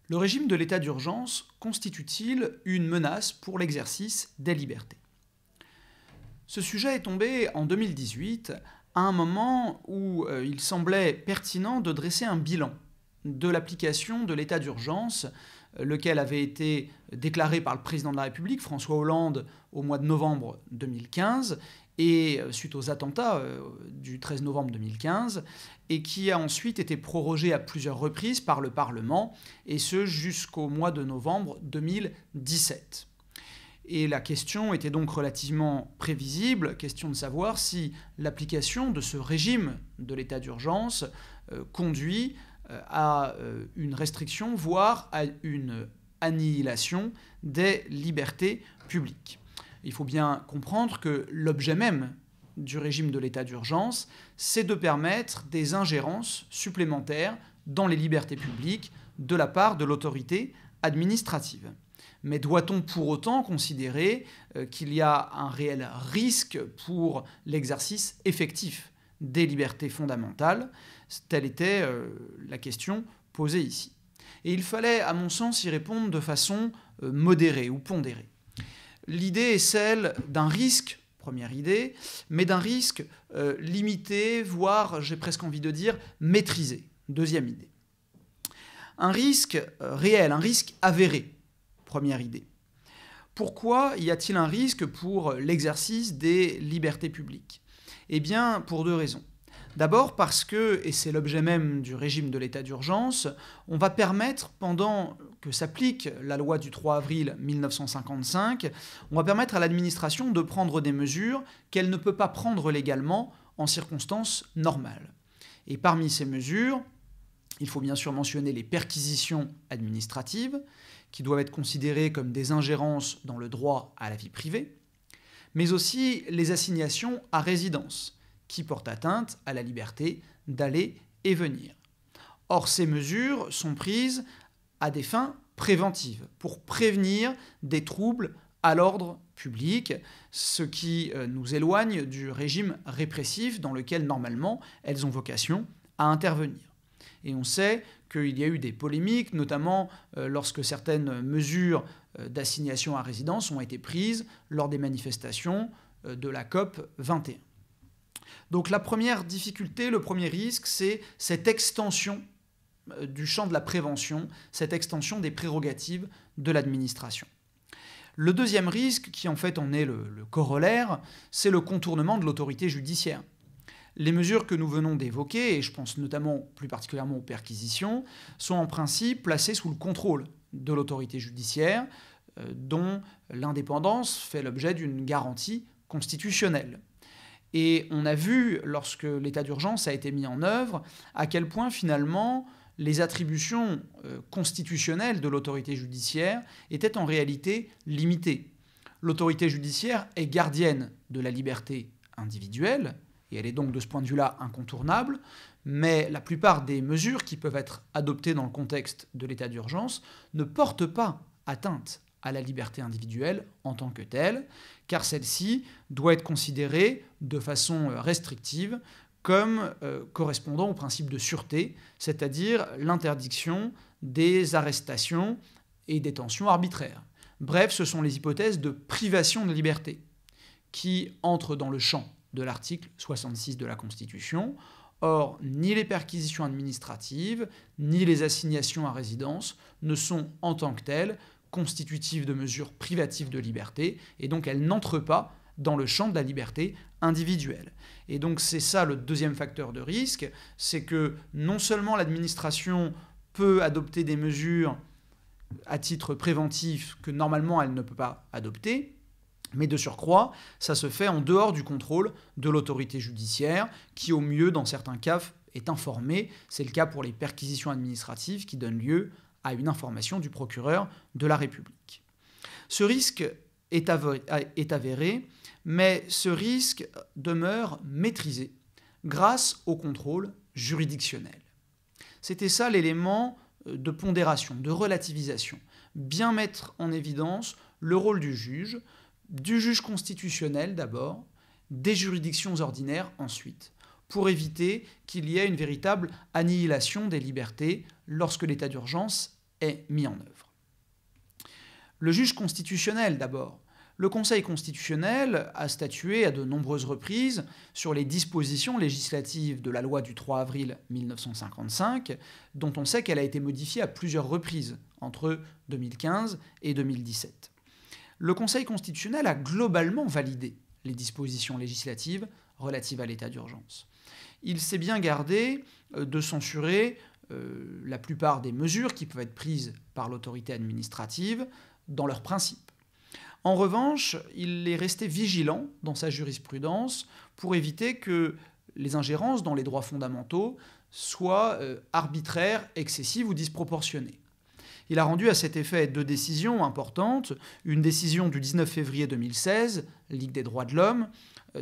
Le régime de l'état d'urgence constitue-t-il une menace pour l'exercice des libertés? Ce sujet est tombé en 2018, à un moment où il semblait pertinent de dresser un bilan de l'application de l'état d'urgence, lequel avait été déclaré par le président de la République, François Hollande, au mois de novembre 2015, et suite aux attentats du 13 novembre 2015, et qui a ensuite été prorogé à plusieurs reprises par le Parlement, et ce jusqu'au mois de novembre 2017. Et la question était donc relativement prévisible, question de savoir si l'application de ce régime de l'état d'urgence conduit à une restriction, voire à une annihilation des libertés publiques. Il faut bien comprendre que l'objet même du régime de l'état d'urgence, c'est de permettre des ingérences supplémentaires dans les libertés publiques de la part de l'autorité administrative. Mais doit-on pour autant considérer qu'il y a un réel risque pour l'exercice effectif des libertés fondamentales? Telle était la question posée ici. Et il fallait, à mon sens, y répondre de façon modérée ou pondérée. L'idée est celle d'un risque, première idée, mais d'un risque limité, voire, j'ai presque envie de dire, maîtrisé, deuxième idée. Un risque réel, un risque avéré, première idée. Pourquoi y a-t-il un risque pour l'exercice des libertés publiques? Eh bien, pour deux raisons. D'abord parce que, et c'est l'objet même du régime de l'état d'urgence, on va permettre, pendant que s'applique la loi du 3 avril 1955, on va permettre à l'administration de prendre des mesures qu'elle ne peut pas prendre légalement en circonstances normales. Et parmi ces mesures, il faut bien sûr mentionner les perquisitions administratives, qui doivent être considérées comme des ingérences dans le droit à la vie privée, mais aussi les assignations à résidence, qui portent atteinte à la liberté d'aller et venir. Or, ces mesures sont prises à des fins préventives, pour prévenir des troubles à l'ordre public, ce qui nous éloigne du régime répressif dans lequel, normalement, elles ont vocation à intervenir. Et on sait qu'il y a eu des polémiques, notamment lorsque certaines mesures d'assignation à résidence ont été prises lors des manifestations de la COP 21. Donc la première difficulté, le premier risque, c'est cette extension du champ de la prévention, cette extension des prérogatives de l'administration. Le deuxième risque, qui en fait en est le corollaire, c'est le contournement de l'autorité judiciaire. Les mesures que nous venons d'évoquer, et je pense notamment plus particulièrement aux perquisitions, sont en principe placées sous le contrôle de l'autorité judiciaire, dont l'indépendance fait l'objet d'une garantie constitutionnelle. Et on a vu, lorsque l'état d'urgence a été mis en œuvre, à quel point finalement les attributions constitutionnelles de l'autorité judiciaire étaient en réalité limitées. L'autorité judiciaire est gardienne de la liberté individuelle, et elle est donc de ce point de vue-là incontournable, mais la plupart des mesures qui peuvent être adoptées dans le contexte de l'état d'urgence ne portent pas atteinte à la liberté individuelle en tant que telle, car celle-ci doit être considérée de façon restrictive comme correspondant au principe de sûreté, c'est-à-dire l'interdiction des arrestations et détentions arbitraires. Bref, ce sont les hypothèses de privation de liberté qui entrent dans le champ de l'article 66 de la Constitution. Or, ni les perquisitions administratives, ni les assignations à résidence ne sont en tant que telles constitutives de mesures privatives de liberté, et donc elles n'entrent pas dans le champ de la liberté individuelle. Et donc c'est ça le deuxième facteur de risque, c'est que non seulement l'administration peut adopter des mesures à titre préventif que normalement elle ne peut pas adopter, mais de surcroît, ça se fait en dehors du contrôle de l'autorité judiciaire, qui au mieux, dans certains cas, est informée. C'est le cas pour les perquisitions administratives qui donnent lieu à une information du procureur de la République. Ce risque est avéré, mais ce risque demeure maîtrisé grâce au contrôle juridictionnel. C'était ça l'élément de pondération, de relativisation. Bien mettre en évidence le rôle du juge constitutionnel d'abord, des juridictions ordinaires ensuite, pour éviter qu'il y ait une véritable annihilation des libertés lorsque l'état d'urgence est mis en œuvre. Le juge constitutionnel d'abord. Le Conseil constitutionnel a statué à de nombreuses reprises sur les dispositions législatives de la loi du 3 avril 1955, dont on sait qu'elle a été modifiée à plusieurs reprises entre 2015 et 2017. Le Conseil constitutionnel a globalement validé les dispositions législatives relatives à l'état d'urgence. Il s'est bien gardé de censurer la plupart des mesures qui peuvent être prises par l'autorité administrative dans leurs principes. En revanche, il est resté vigilant dans sa jurisprudence pour éviter que les ingérences dans les droits fondamentaux soient arbitraires, excessives ou disproportionnées. Il a rendu à cet effet deux décisions importantes. Une décision du 19 février 2016, Ligue des droits de l'homme,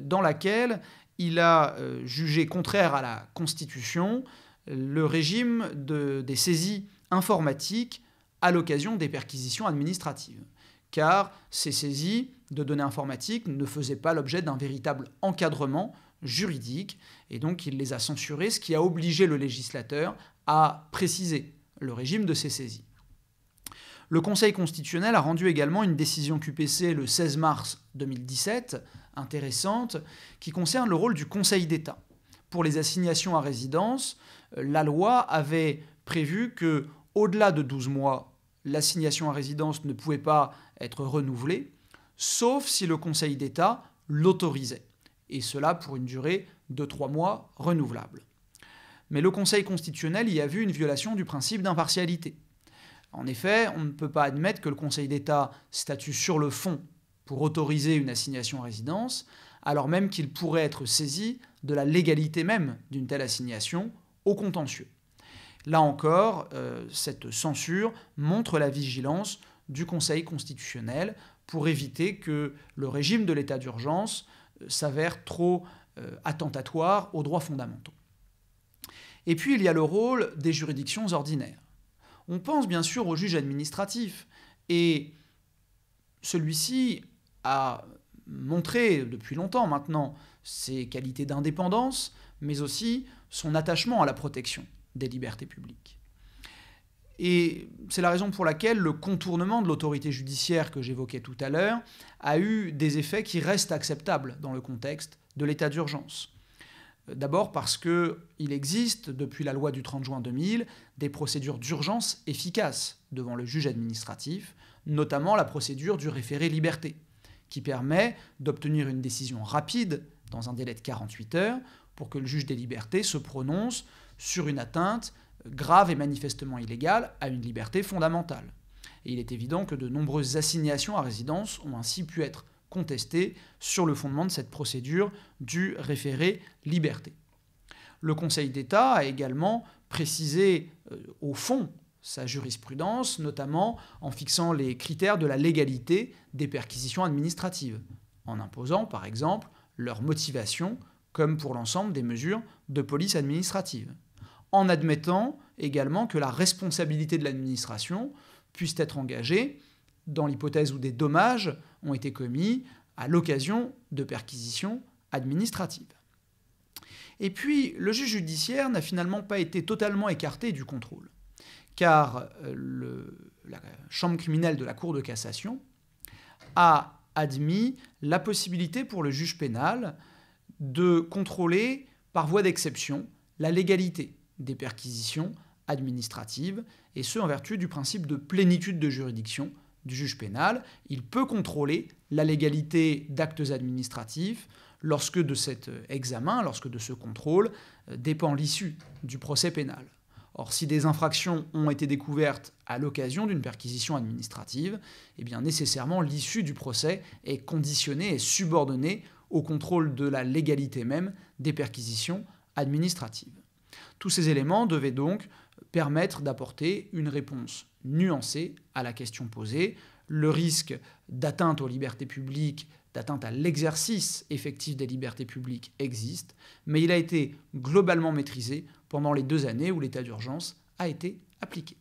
dans laquelle il a jugé contraire à la Constitution le régime des saisies informatiques à l'occasion des perquisitions administratives. Car ces saisies de données informatiques ne faisaient pas l'objet d'un véritable encadrement juridique, et donc il les a censurées, ce qui a obligé le législateur à préciser le régime de ces saisies. Le Conseil constitutionnel a rendu également une décision QPC le 16 mars 2017, intéressante, qui concerne le rôle du Conseil d'État. Pour les assignations à résidence, la loi avait prévu que, au-delà de 12 mois, l'assignation à résidence ne pouvait pas être renouvelée, sauf si le Conseil d'État l'autorisait, et cela pour une durée de 3 mois renouvelable. Mais le Conseil constitutionnel y a vu une violation du principe d'impartialité. En effet, on ne peut pas admettre que le Conseil d'État statue sur le fond pour autoriser une assignation à résidence, alors même qu'il pourrait être saisi de la légalité même d'une telle assignation au contentieux. Là encore, cette censure montre la vigilance du Conseil constitutionnel pour éviter que le régime de l'état d'urgence s'avère trop attentatoire aux droits fondamentaux. Et puis il y a le rôle des juridictions ordinaires. On pense bien sûr au juge administratif, et celui-ci a montré depuis longtemps maintenant ses qualités d'indépendance, mais aussi son attachement à la protection des libertés publiques. Et c'est la raison pour laquelle le contournement de l'autorité judiciaire que j'évoquais tout à l'heure a eu des effets qui restent acceptables dans le contexte de l'état d'urgence. D'abord parce qu'il existe, depuis la loi du 30 juin 2000, des procédures d'urgence efficaces devant le juge administratif, notamment la procédure du référé liberté, qui permet d'obtenir une décision rapide dans un délai de 48 heures pour que le juge des libertés se prononce sur une atteinte grave et manifestement illégale à une liberté fondamentale. Et il est évident que de nombreuses assignations à résidence ont ainsi pu être contestées sur le fondement de cette procédure du référé liberté. Le Conseil d'État a également précisé au fond sa jurisprudence, notamment en fixant les critères de la légalité des perquisitions administratives, en imposant par exemple leur motivation, comme pour l'ensemble des mesures de police administrative, en admettant également que la responsabilité de l'administration puisse être engagée dans l'hypothèse où des dommages ont été commis à l'occasion de perquisitions administratives. Et puis, le juge judiciaire n'a finalement pas été totalement écarté du contrôle, car la chambre criminelle de la Cour de cassation a admis la possibilité pour le juge pénal de contrôler, par voie d'exception, la légalité des perquisitions administratives, et ce en vertu du principe de plénitude de juridiction du juge pénal. Il peut contrôler la légalité d'actes administratifs lorsque de cet examen, lorsque de ce contrôle, dépend l'issue du procès pénal. Or, si des infractions ont été découvertes à l'occasion d'une perquisition administrative, eh bien nécessairement l'issue du procès est conditionnée et subordonnée au contrôle de la légalité même des perquisitions administratives. Tous ces éléments devaient donc permettre d'apporter une réponse nuancée à la question posée. Le risque d'atteinte aux libertés publiques, d'atteinte à l'exercice effectif des libertés publiques existe, mais il a été globalement maîtrisé pendant les 2 années où l'état d'urgence a été appliqué.